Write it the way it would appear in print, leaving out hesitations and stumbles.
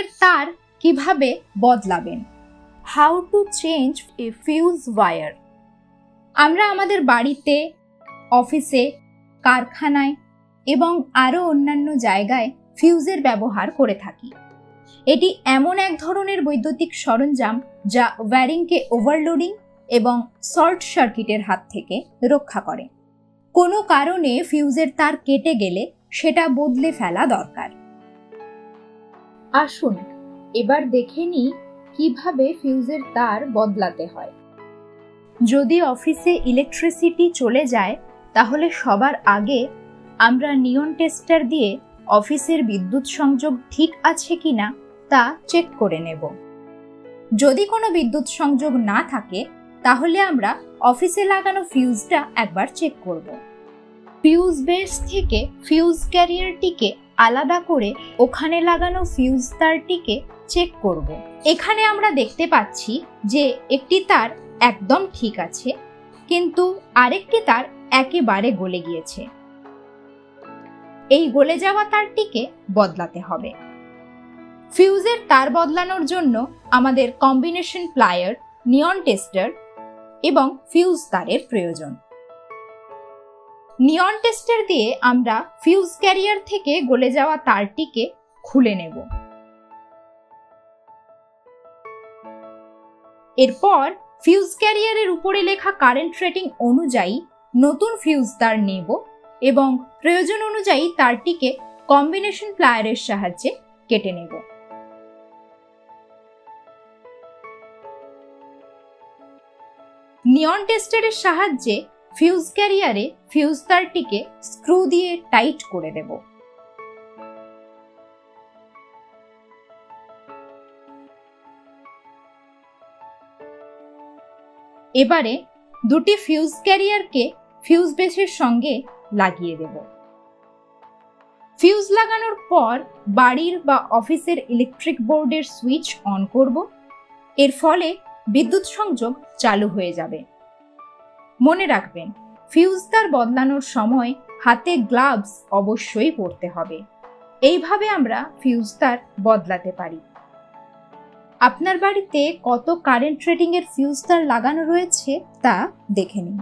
ফিউজের তার কিভাবে বদলাবেন, how to change a fuse wire. আমরা আমাদের বাড়িতে, অফিসে, কারখানায় এবং আরও অন্যান্য জায়গায় ফিউজের ব্যবহার করে থাকি। এটি এমন এক ধরনের বৈদ্যুতিক সরঞ্জাম যা ওয়্যারিংকে ওভারলোডিং এবং শর্ট সার্কিটের হাত থেকে রক্ষা করে। কোনো কারণে ফিউজের তার কেটে গেলে সেটা বদলে ফেলা দরকার। আসুন এবার দেখে নিই কিভাবে ফিউজের তার বদলাতে হয়। যদি অফিসে ইলেকট্রিসিটি চলে যায় তাহলে সবার আগে আমরা নিয়ন টেস্টার দিয়ে অফিসের বিদ্যুৎ সংযোগ ঠিক আছে কিনা তা চেক করে নেব। যদি কোনো বিদ্যুৎ সংযোগ না থাকে তাহলে আমরা অফিসে লাগানো ফিউজটা একবার চেক করব। ফিউজ বেস থেকে ফিউজ ক্যারিয়ারটিকে আলাদা করে ওখানে লাগানো ফিউজ তারটিকে চেক করব। এখানে আমরা দেখতে পাচ্ছি যে একটি তার একদম ঠিক আছে, কিন্তু আরেকটি তার একেবারে গলে গিয়েছে। এই গলে যাওয়া তারটিকে বদলাতে হবে। ফিউজের তার বদলানোর জন্য আমাদের কম্বিনেশন প্লায়ার, নিয়ন টেস্টার এবং ফিউজ তারের প্রয়োজন। নিয়ন টেস্টার দিয়ে আমরা ফিউজ ক্যারিয়ার থেকে গলে যাওয়া তারটিকে খুলে নেব। এরপর ফিউজ ক্যারিয়ারের উপরে লেখা কারেন্ট রেটিং অনুযায়ী নতুন ফিউজ তার নেব এবং প্রয়োজন অনুযায়ী তারটিকে কম্বিনেশন প্লায়ারের সাহায্যে কেটে নেব। নিয়ন টেস্টারের সাহায্যে ফিউজ ক্যারিয়ারে ফিউজ তারটিকে স্ক্রু দিয়ে টাইট করে দেব। এবারে দুটি ফিউজ ক্যারিয়ারকে ফিউজ বেসের সঙ্গে লাগিয়ে দেব। ফিউজ লাগানোর পর বাড়ির বা অফিসের ইলেকট্রিক বোর্ডের সুইচ অন করব। এর ফলে বিদ্যুৎ সংযোগ চালু হয়ে যাবে। মনে রাখবেন, ফিউজ তার বদলানোর সময় হাতে গ্লাভস অবশ্যই পরতে হবে। এইভাবে আমরা ফিউজ তার বদলাতে পারি। আপনার বাড়িতে কত কারেন্ট রেটিং এর ফিউজ তার লাগানো রয়েছে তা দেখে নিন।